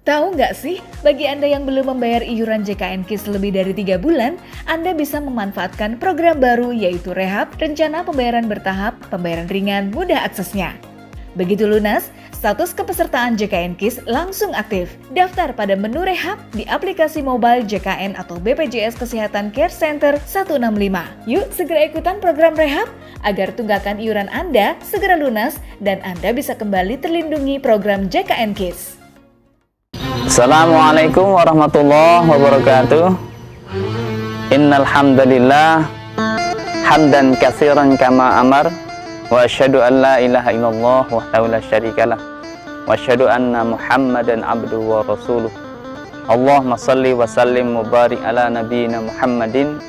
Tahu nggak sih, bagi Anda yang belum membayar iuran JKN KIS lebih dari 3 bulan, Anda bisa memanfaatkan program baru yaitu Rehab, rencana pembayaran bertahap, pembayaran ringan, mudah aksesnya. Begitu lunas, status kepesertaan JKN KIS langsung aktif. Daftar pada menu Rehab di aplikasi mobile JKN atau BPJS Kesehatan Care Center 165. Yuk segera ikutan program Rehab agar tunggakan iuran Anda segera lunas dan Anda bisa kembali terlindungi program JKN KIS. Assalamualaikum warahmatullahi wabarakatuh. Innal hamdalillah hamdan katsiran kama amar wa asyhadu an la ilaha illallah wahdahu la syarikalah wa asyhadu anna Muhammadan abduhu wa rasuluh. Allahumma shalli wa sallim wa barik ala nabiyyina Muhammadin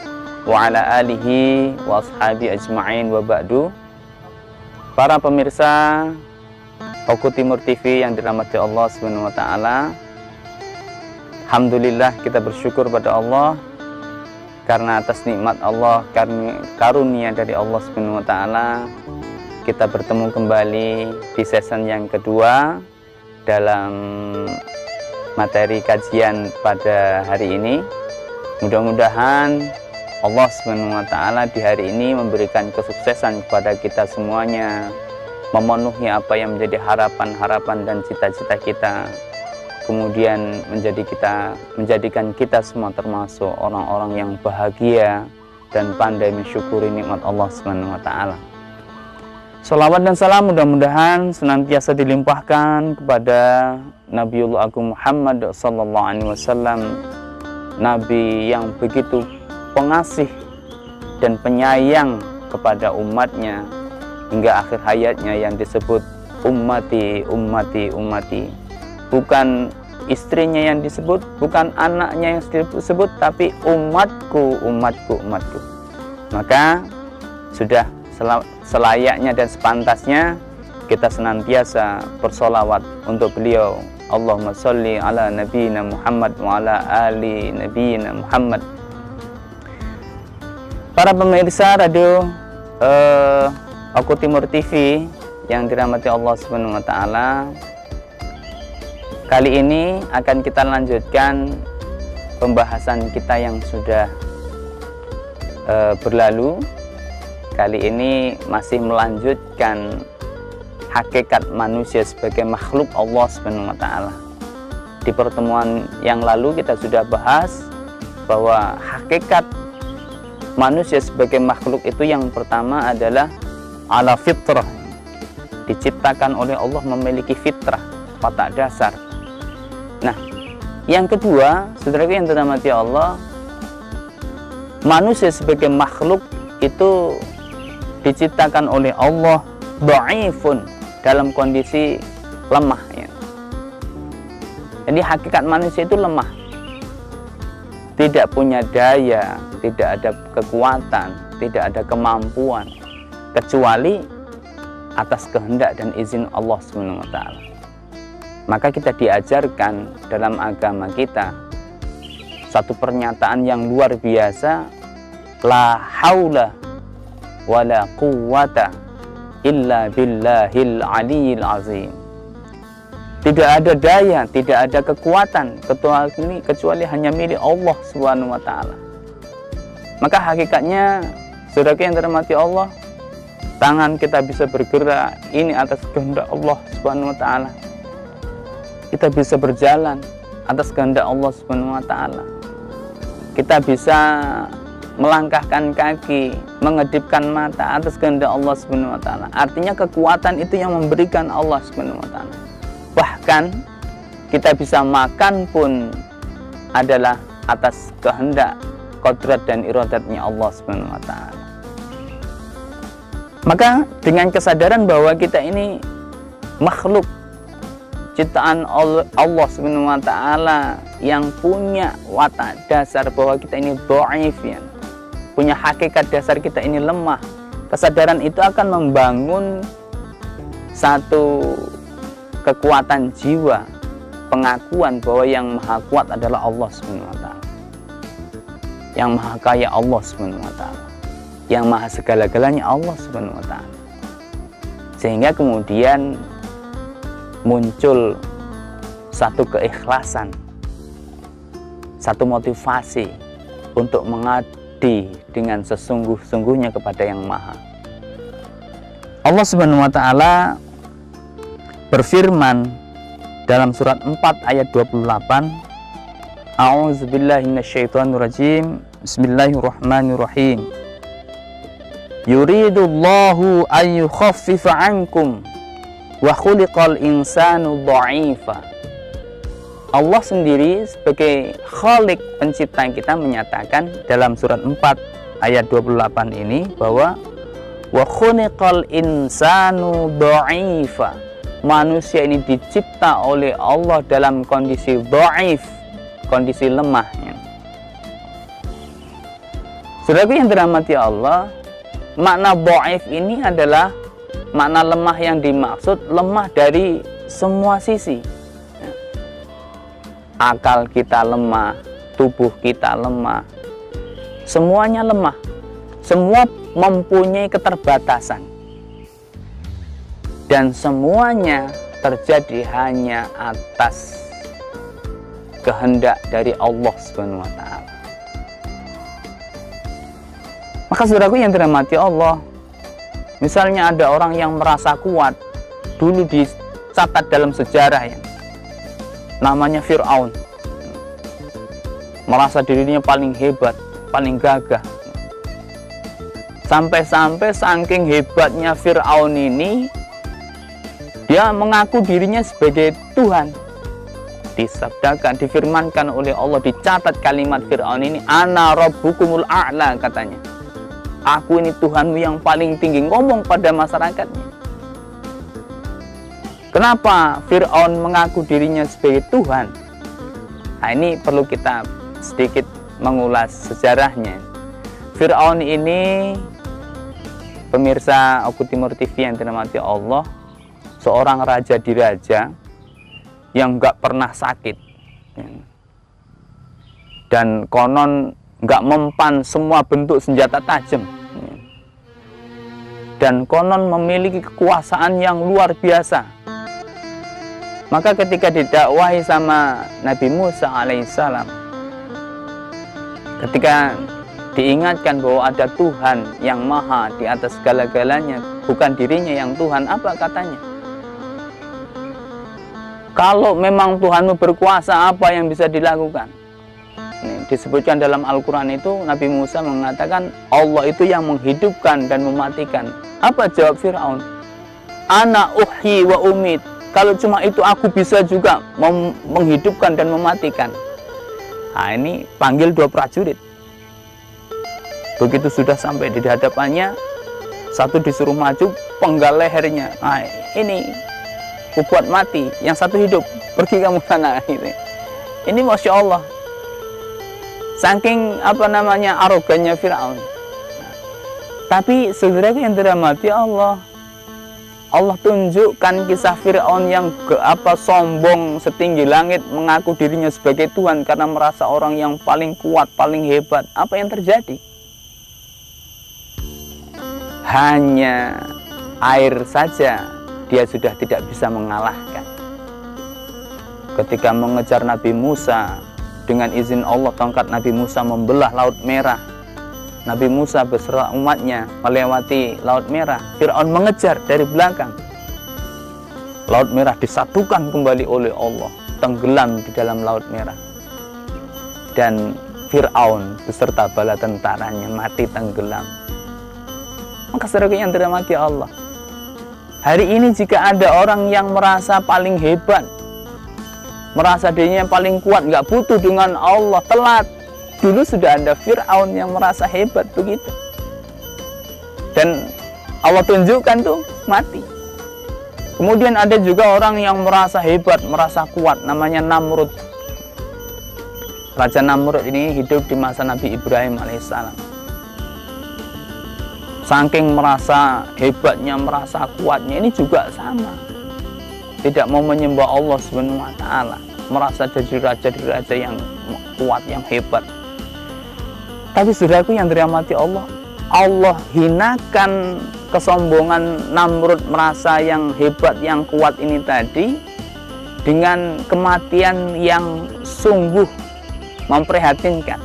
wa ala alihi wa ashabi ajma'in wa ba'du. Para pemirsa Oku Timur TV yang dirahmati Allah Subhanahu wa taala, alhamdulillah kita bersyukur pada Allah karena atas nikmat Allah, karunia dari Allah Subhanahu wa taala, kita bertemu kembali di season yang kedua dalam materi kajian pada hari ini. Mudah-mudahan Allah Subhanahu wa taala di hari ini memberikan kesuksesan kepada kita semuanya, memenuhi apa yang menjadi harapan-harapan dan cita-cita kita, kemudian menjadikan kita semua termasuk orang-orang yang bahagia dan pandai mensyukuri nikmat Allah Subhanahu wa taala. Shalawat dan salam mudah-mudahan senantiasa dilimpahkan kepada Nabiullah Agung Muhammad sallallahu alaihi wasallam, nabi yang begitu pengasih dan penyayang kepada umatnya hingga akhir hayatnya, yang disebut ummati ummati ummati. Bukan istrinya yang disebut, bukan anaknya yang disebut, tapi umatku, umatku, umatku. Maka sudah selayaknya dan sepantasnya kita senantiasa bersolawat untuk beliau. Allahumma sholli ala nabiyyina Muhammad wa ala ali nabiyyina Muhammad. Para pemirsa radio Oku Timur TV yang dirahmati Allah Subhanahu wa taala, kali ini akan kita lanjutkan pembahasan kita yang sudah berlalu. Kali ini masih melanjutkan hakikat manusia sebagai makhluk Allah Subhanahu wa taala. Di pertemuan yang lalu kita sudah bahas bahwa hakikat manusia sebagai makhluk itu yang pertama adalah ala fitrah, diciptakan oleh Allah memiliki fitrah, watak dasar. Nah, yang kedua, saudaraku yang dirahmati Allah, manusia sebagai makhluk itu diciptakan oleh Allah dhaifun, dalam kondisi lemah ya. Jadi hakikat manusia itu lemah, tidak punya daya, tidak ada kekuatan, tidak ada kemampuan kecuali atas kehendak dan izin Allah Subhanahu wa taala. Maka kita diajarkan dalam agama kita satu pernyataan yang luar biasa, la haula wala quwwata illa billahil aliyil azim. Tidak ada daya, tidak ada kekuatan kecuali hanya milik Allah Subhanahu wa taala. Maka hakikatnya, saudara yang dirahmati Allah, tangan kita bisa bergerak ini atas kehendak Allah Subhanahu wa taala. Kita bisa berjalan atas kehendak Allah Subhanahu wa taala. Kita bisa melangkahkan kaki, mengedipkan mata atas kehendak Allah Subhanahu wa taala. Artinya kekuatan itu yang memberikan Allah Subhanahu wa taala. Bahkan kita bisa makan pun adalah atas kehendak, kodrat dan iradatnya Allah Subhanahu wa taala. Maka dengan kesadaran bahwa kita ini makhluk ciptaan Allah Subhanahu wa taala yang punya watak dasar bahwa kita ini dhaif ya, punya hakikat dasar kita ini lemah, kesadaran itu akan membangun satu kekuatan jiwa, pengakuan bahwa yang maha kuat adalah Allah Subhanahu wa taala, yang maha kaya Allah Subhanahu wa taala, yang maha segala-galanya Allah Subhanahu wa taala. Sehingga kemudian muncul satu keikhlasan, satu motivasi untuk mengabdi dengan sesungguh-sungguhnya kepada Yang Maha. Allah Subhanahu wa taala berfirman dalam surat 4 ayat 28, A'udzubillahi minasyaitonirrajim. Bismillahirrahmanirrahim. Yuridullahu an yukhaffifa 'ankum wa khuliqal insanu dha'ifa. Allah sendiri sebagai Khalik, pencipta kita, menyatakan dalam surat 4 ayat 28 ini bahwa wa khuliqal insanu dha'ifa. Manusia ini dicipta oleh Allah dalam kondisi dhaif, kondisi lemahnya. Saudaraku yang dirahmati Allah, makna dhaif ini adalah makna lemah yang dimaksud lemah dari semua sisi. Akal kita lemah, tubuh kita lemah, semuanya lemah, semua mempunyai keterbatasan, dan semuanya terjadi hanya atas kehendak dari Allah Subhanahu wa taala. Maka saudaraku yang dirahmati Allah, misalnya ada orang yang merasa kuat, dulu dicatat dalam sejarah ya, namanya Fir'aun, merasa dirinya paling hebat, paling gagah. Sampai-sampai saking hebatnya Fir'aun ini, dia mengaku dirinya sebagai Tuhan. Disabdakan, difirmankan oleh Allah, dicatat kalimat Fir'aun ini, Ana Rabbukumul A'la, katanya. Aku ini Tuhanmu yang paling tinggi, ngomong pada masyarakatnya. Kenapa Fir'aun mengaku dirinya sebagai Tuhan? Nah, ini perlu kita sedikit mengulas sejarahnya. Fir'aun ini, pemirsa Oku Timur TV yang dirahmati Allah, seorang raja diraja yang nggak pernah sakit, dan konon nggak mempan semua bentuk senjata tajam, dan konon memiliki kekuasaan yang luar biasa. Maka ketika didakwahi sama Nabi Musa alaihissalam, ketika diingatkan bahwa ada Tuhan yang maha di atas segala-galanya, bukan dirinya yang Tuhan, apa katanya? Kalau memang Tuhanmu berkuasa, apa yang bisa dilakukan? Ini disebutkan dalam Al-Quran itu, Nabi Musa mengatakan Allah itu yang menghidupkan dan mematikan. Apa jawab Fir'aun? Ana uhyi wa umit. Kalau cuma itu aku bisa juga menghidupkan dan mematikan. Nah, ini panggil dua prajurit. Begitu sudah sampai di hadapannya, satu disuruh maju, penggal lehernya. Nah, ini aku buat mati, yang satu hidup, pergi kamu sana. Ini Masya Allah, saking arogannya Fir'aun. Tapi saudaraku yang dirahmati Allah, Allah tunjukkan kisah Fir'aun yang sombong setinggi langit, mengaku dirinya sebagai Tuhan karena merasa orang yang paling kuat, paling hebat. Apa yang terjadi? Hanya air saja dia sudah tidak bisa mengalahkan. Ketika mengejar Nabi Musa, dengan izin Allah tongkat Nabi Musa membelah Laut Merah. Nabi Musa beserta umatnya melewati Laut Merah. Fir'aun mengejar dari belakang. Laut Merah disatukan kembali oleh Allah, tenggelam di dalam Laut Merah. Dan Fir'aun beserta bala tentaranya mati tenggelam. Maka saudara yang dirahmati Allah, hari ini jika ada orang yang merasa paling hebat, merasa dirinya paling kuat, nggak butuh dengan Allah, telat. Dulu sudah ada Fir'aun yang merasa hebat begitu, dan Allah tunjukkan tuh mati. Kemudian ada juga orang yang merasa hebat, merasa kuat, namanya Namrud. Raja Namrud ini hidup di masa Nabi Ibrahim alaihissalam. Saking merasa hebatnya, merasa kuatnya, ini juga sama, tidak mau menyembah Allah Subhanahu wa taala, merasa jadi raja yang kuat, yang hebat. Tapi saudaraku yang dirahmati Allah, Allah hinakan kesombongan Namrud merasa yang hebat, yang kuat ini tadi, dengan kematian yang sungguh memprihatinkan.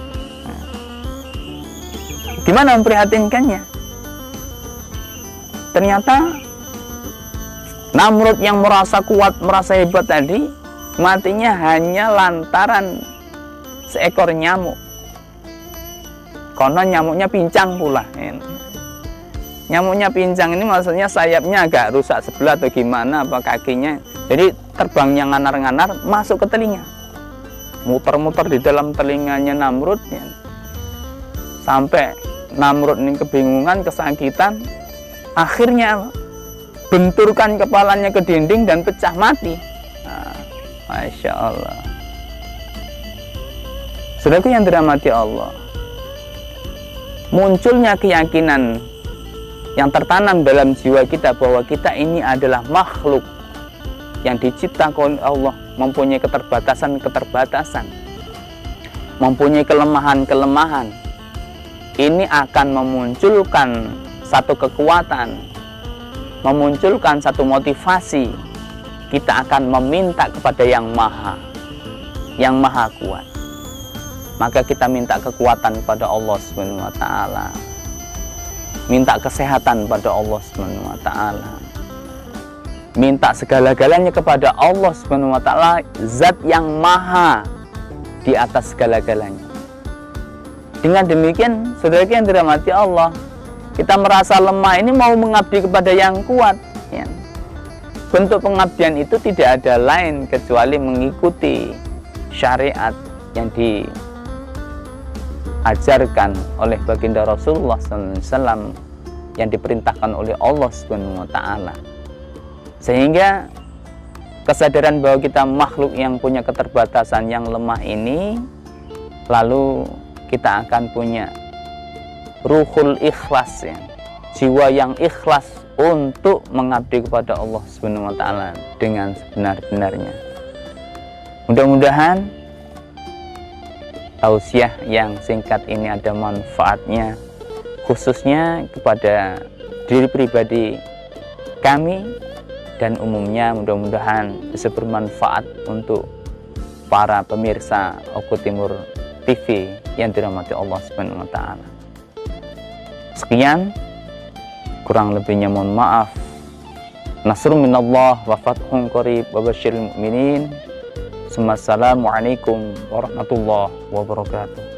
Gimana memprihatinkannya? Ternyata Namrud yang merasa kuat, merasa hebat tadi, matinya hanya lantaran seekor nyamuk. Konon nyamuknya pincang pula. Nyamuknya pincang ini maksudnya sayapnya agak rusak sebelah atau gimana, apa kakinya. Jadi terbangnya nganar-nganar masuk ke telinga. Muter-muter di dalam telinganya Namrud. Sampai Namrud ini kebingungan, kesakitan. Akhirnya benturkan kepalanya ke dinding dan pecah mati. Masya Allah. Saudaraku yang dirahmati Allah, munculnya keyakinan yang tertanam dalam jiwa kita bahwa kita ini adalah makhluk yang diciptakan oleh Allah, mempunyai keterbatasan-keterbatasan, mempunyai kelemahan-kelemahan. Ini akan memunculkan satu kekuatan, memunculkan satu motivasi. Kita akan meminta kepada yang maha kuat. Maka kita minta kekuatan pada Allah Subhanahu wa taala. Minta kesehatan pada Allah Subhanahu wa taala. Minta segala-galanya kepada Allah Subhanahu wa taala, zat yang maha di atas segala-galanya. Dengan demikian, saudara yang dirahmati Allah, kita merasa lemah ini mau mengabdi kepada yang kuat. Bentuk pengabdian itu tidak ada lain kecuali mengikuti syariat yang diajarkan oleh baginda Rasulullah SAW, yang diperintahkan oleh Allah Subhanahu wa taala. Sehingga kesadaran bahwa kita makhluk yang punya keterbatasan, yang lemah ini, lalu kita akan punya ruhul ikhlas, jiwa yang ikhlas untuk mengabdi kepada Allah Subhanahu wa taala dengan sebenar-benarnya. Mudah-mudahan tausiah yang singkat ini ada manfaatnya, khususnya kepada diri pribadi kami dan umumnya. Mudah-mudahan bisa bermanfaat untuk para pemirsa Oku Timur TV yang dirahmati Allah Subhanahu wa taala. Sekian, kurang lebihnya mohon maaf. Nasrun minallah wa fathun qarib wa basyiril mu'minin. Assalamualaikum warahmatullahi wabarakatuh.